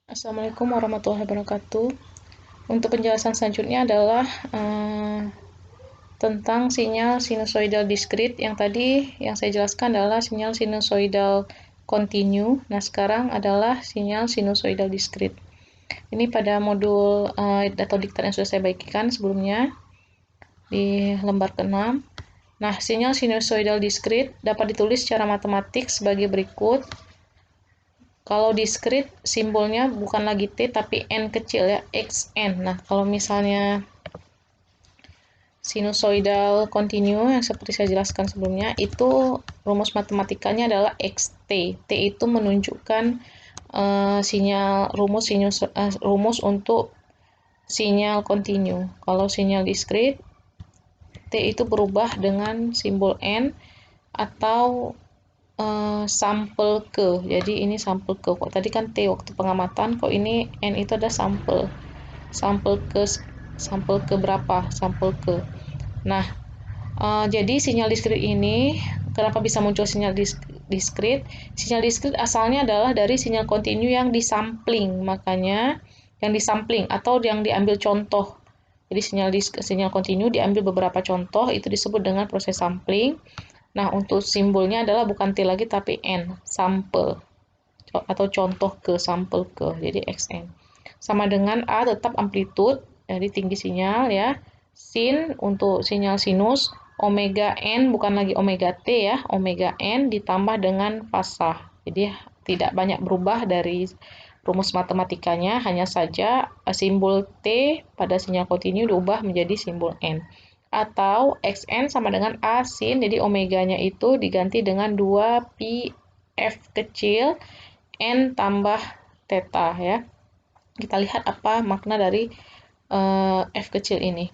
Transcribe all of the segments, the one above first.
Assalamualaikum warahmatullahi wabarakatuh. Untuk penjelasan selanjutnya adalah tentang sinyal sinusoidal diskrit. Yang tadi yang saya jelaskan adalah sinyal sinusoidal kontinu. Nah, sekarang adalah sinyal sinusoidal diskrit. Ini pada modul atau diktat yang sudah saya bagikan sebelumnya di lembar ke-6. Nah, sinyal sinusoidal diskrit dapat ditulis secara matematik sebagai berikut. Kalau diskrit simbolnya bukan lagi T tapi N kecil ya, XN. Nah, kalau misalnya sinusoidal kontinu yang seperti saya jelaskan sebelumnya, itu rumus matematikanya adalah XT. T itu menunjukkan sinyal rumus untuk sinyal kontinu. Kalau sinyal diskrit, T itu berubah dengan simbol N atau sampel ke. Jadi ini sampel ke. Kok tadi kan T waktu pengamatan, kok ini N itu ada sampel. Sampel ke berapa? Sampel ke. Nah, jadi sinyal diskrit ini kenapa bisa muncul sinyal diskrit? Sinyal diskrit asalnya adalah dari sinyal kontinu yang disampling. Makanya yang disampling atau yang diambil contoh. Jadi sinyal kontinu diambil beberapa contoh, itu disebut dengan proses sampling. Nah, untuk simbolnya adalah bukan T lagi tapi N, sampel atau contoh ke, sampel ke, jadi XN. Sama dengan A tetap amplitude, jadi tinggi sinyal ya. Sin untuk sinyal sinus, omega N bukan lagi omega T ya, omega N ditambah dengan fasa. Jadi tidak banyak berubah dari rumus matematikanya, hanya saja simbol T pada sinyal kontinu diubah menjadi simbol N. Atau XN sama dengan A sin, jadi omeganya itu diganti dengan 2pi F kecil N tambah theta ya. Kita lihat apa makna dari F kecil ini.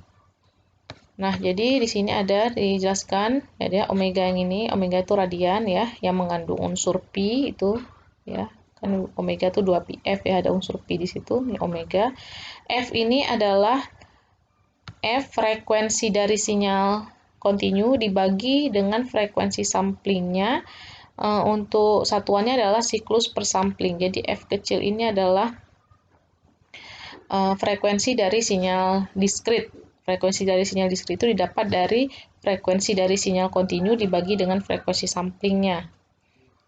Nah, jadi di sini ada dijelaskan ya, omega yang ini, omega itu radian ya, yang mengandung unsur pi itu ya. Kan omega itu 2pi F ya, ada unsur pi di situ, ini omega. F ini adalah F frekuensi dari sinyal kontinu dibagi dengan frekuensi samplingnya. Untuk satuannya adalah siklus per sampling. Jadi F kecil ini adalah frekuensi dari sinyal diskrit. Frekuensi dari sinyal diskrit itu didapat dari frekuensi dari sinyal kontinu dibagi dengan frekuensi samplingnya.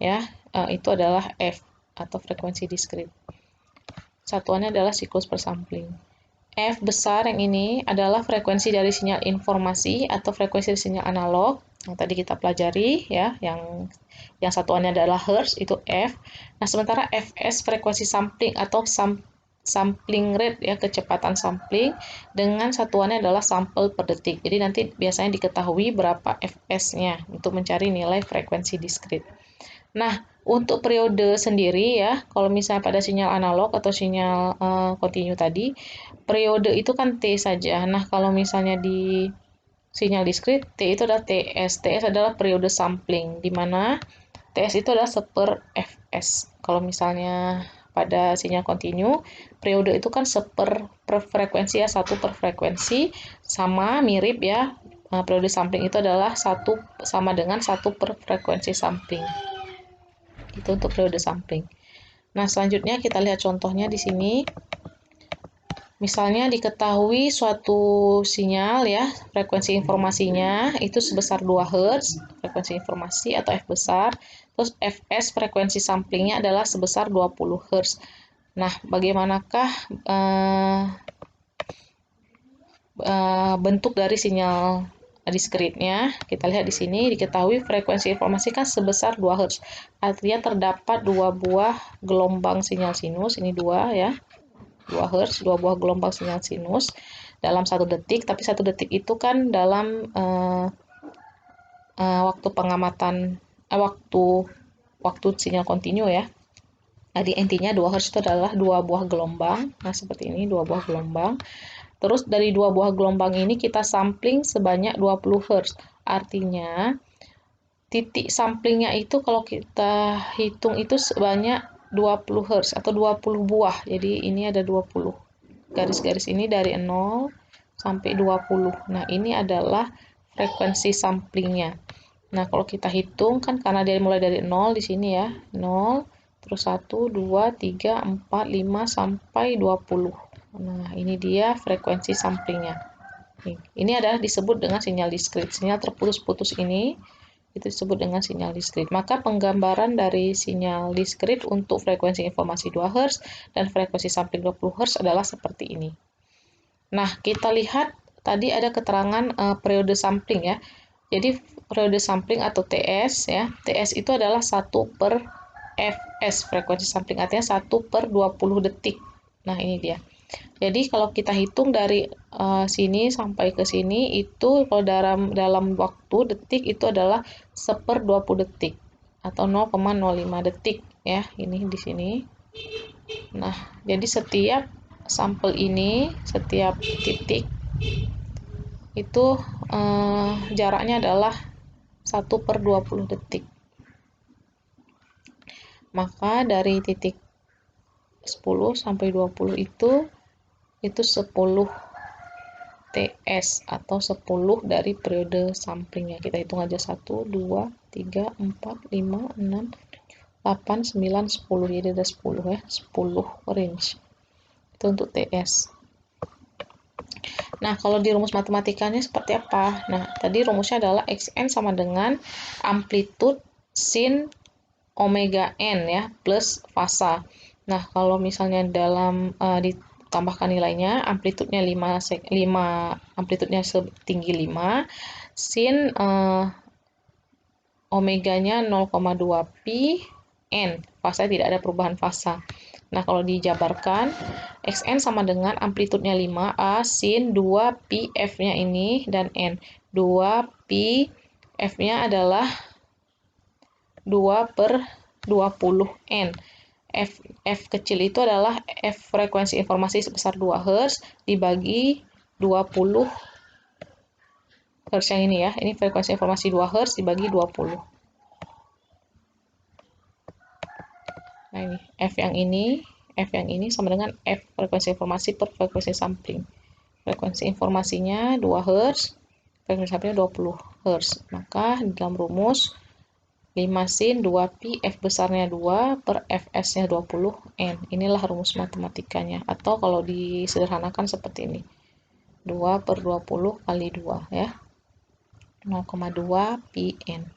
Ya, itu adalah F atau frekuensi diskrit. Satuannya adalah siklus per sampling. F besar yang ini adalah frekuensi dari sinyal informasi atau frekuensi dari sinyal analog yang tadi kita pelajari ya, yang satuannya adalah Hertz itu F. Nah, sementara Fs frekuensi sampling atau sampling rate ya, kecepatan sampling dengan satuannya adalah sampel per detik. Jadi nanti biasanya diketahui berapa Fs-nya untuk mencari nilai frekuensi diskrit. Nah, untuk periode sendiri ya, kalau misalnya pada sinyal analog atau sinyal kontinu tadi, periode itu kan T saja. Nah, kalau misalnya di sinyal diskrit, T itu adalah TS. TS adalah periode sampling, di mana TS itu adalah seper Fs. Kalau misalnya pada sinyal kontinu, periode itu kan seper per frekuensi ya, satu per frekuensi, sama mirip ya, periode sampling itu adalah satu sama dengan satu per frekuensi sampling. Itu untuk periode sampling. Nah, selanjutnya kita lihat contohnya di sini. Misalnya diketahui suatu sinyal ya, frekuensi informasinya itu sebesar 2 Hz, frekuensi informasi atau F besar. Terus Fs frekuensi samplingnya adalah sebesar 20 Hz. Nah, bagaimanakah bentuk dari sinyal diskritnya? Kita lihat di sini, diketahui frekuensi informasi kan sebesar 2 Hz. Artinya terdapat dua buah gelombang sinyal sinus, ini dua ya. 2 Hz, dua buah gelombang sinyal sinus dalam 1 detik, tapi 1 detik itu kan dalam waktu pengamatan waktu sinyal kontinu ya. Jadi intinya 2 Hz itu adalah dua buah gelombang. Nah, seperti ini, dua buah gelombang. Terus dari dua buah gelombang ini kita sampling sebanyak 20 Hz. Artinya titik samplingnya itu kalau kita hitung itu sebanyak 20 Hz atau 20 buah. Jadi ini ada 20. Garis-garis ini dari 0 sampai 20. Nah, ini adalah frekuensi samplingnya. Nah, kalau kita hitung kan karena dia mulai dari 0 di sini ya. 0 terus 1, 2, 3, 4, 5, sampai 20. Nah, ini dia frekuensi samplingnya. Ini adalah disebut dengan sinyal diskrit. Sinyal terputus-putus ini itu disebut dengan sinyal diskrit. Maka penggambaran dari sinyal diskrit untuk frekuensi informasi 2 Hz dan frekuensi sampling 20 Hz adalah seperti ini. Nah, kita lihat tadi ada keterangan periode sampling ya. Jadi periode sampling atau TS ya. TS itu adalah 1/fs, frekuensi sampling artinya 1/20 detik. Nah, ini dia. Jadi kalau kita hitung dari sini sampai ke sini itu kalau dalam waktu detik itu adalah 1/20 detik atau 0,05 detik ya, ini di sini. Nah, jadi setiap sampel ini, setiap titik itu jaraknya adalah 1/20 detik. Maka dari titik 10 sampai 20 itu 10 TS atau 10 dari periode samplingnya. Kita hitung aja 1, 2, 3, 4, 5, 6, 8, 9, 10. Jadi ada 10 ya, 10 range. Itu untuk TS. Nah, kalau di rumus matematikanya seperti apa? Nah, tadi rumusnya adalah Xn sama dengan amplitude sin omega n ya, plus fasa. Nah, kalau misalnya dalam ditambahkan nilainya, amplitudenya 5 amplitudenya setinggi 5, sin omeganya 0,2 pi n, fasa tidak ada perubahan fasa. Nah, kalau dijabarkan, Xn sama dengan amplitudenya 5, A sin 2 pi F-nya ini, dan N. 2 pi F-nya adalah 2/20 N. F kecil itu adalah F frekuensi informasi sebesar 2 Hz dibagi 20 Hz yang ini ya. Ini frekuensi informasi 2 Hz dibagi 20. Nah, ini F yang ini sama dengan F frekuensi informasi per frekuensi sampling. Frekuensi informasinya 2 Hz, frekuensi samplingnya 20 Hz. Maka di dalam rumus 5 sin 2 pi F besarnya 2 per Fs-nya 20 N. Inilah rumus matematikanya. Atau kalau disederhanakan seperti ini. 2/20 kali 2 ya. 0,2 pi N.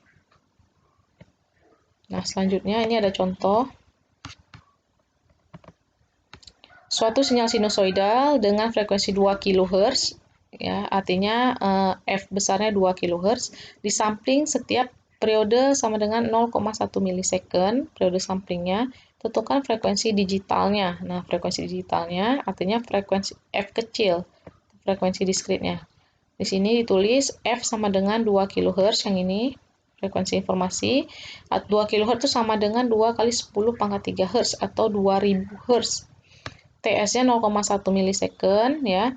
Nah, selanjutnya ini ada contoh. Suatu sinyal sinusoidal dengan frekuensi 2 kHz ya, artinya F besarnya 2 kHz disampling setiap periode sama dengan 0,1 milisecond periode samplingnya. Tentukan frekuensi digitalnya. Nah, frekuensi digitalnya artinya frekuensi F kecil, frekuensi diskritnya. Di sini ditulis F sama dengan 2 kHz yang ini, frekuensi informasi. 2 kHz itu sama dengan 2 kali 10 pangkat 3 Hz atau 2000 Hz. TS-nya 0,1 milisecond ya.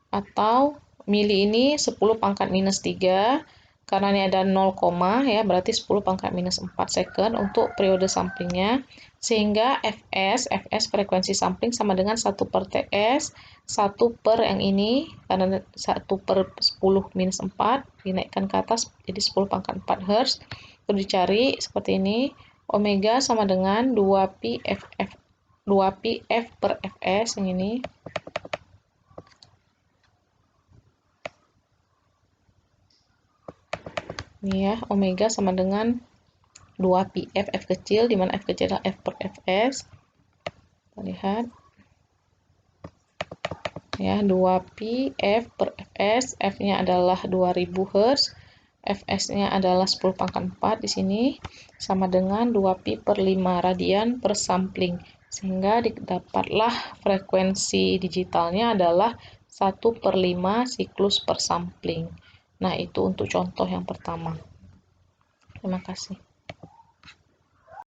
Atau mili ini 10 pangkat minus 3. Karena ini ada 0, ya, berarti 10 pangkat minus 4 second untuk periode samplingnya. Sehingga Fs frekuensi sampling sama dengan 1/TS, 1 yang ini, karena 1/10 minus 4, dinaikkan ke atas jadi 10 pangkat 4 Hz. Itu dicari seperti ini, omega sama dengan 2 pi F per Fs yang ini. Ini ya, omega sama dengan 2 pi F kecil, di mana F kecil adalah F per Fs. Kita lihat. Ya, 2 pi F per Fs, F-nya adalah 2000 Hz, Fs-nya adalah 10 pangkat 4 di sini, sama dengan 2 pi per 5 radian per sampling. Sehingga didapatlah frekuensi digitalnya adalah 1/5 siklus per sampling. Nah, itu untuk contoh yang pertama. Terima kasih.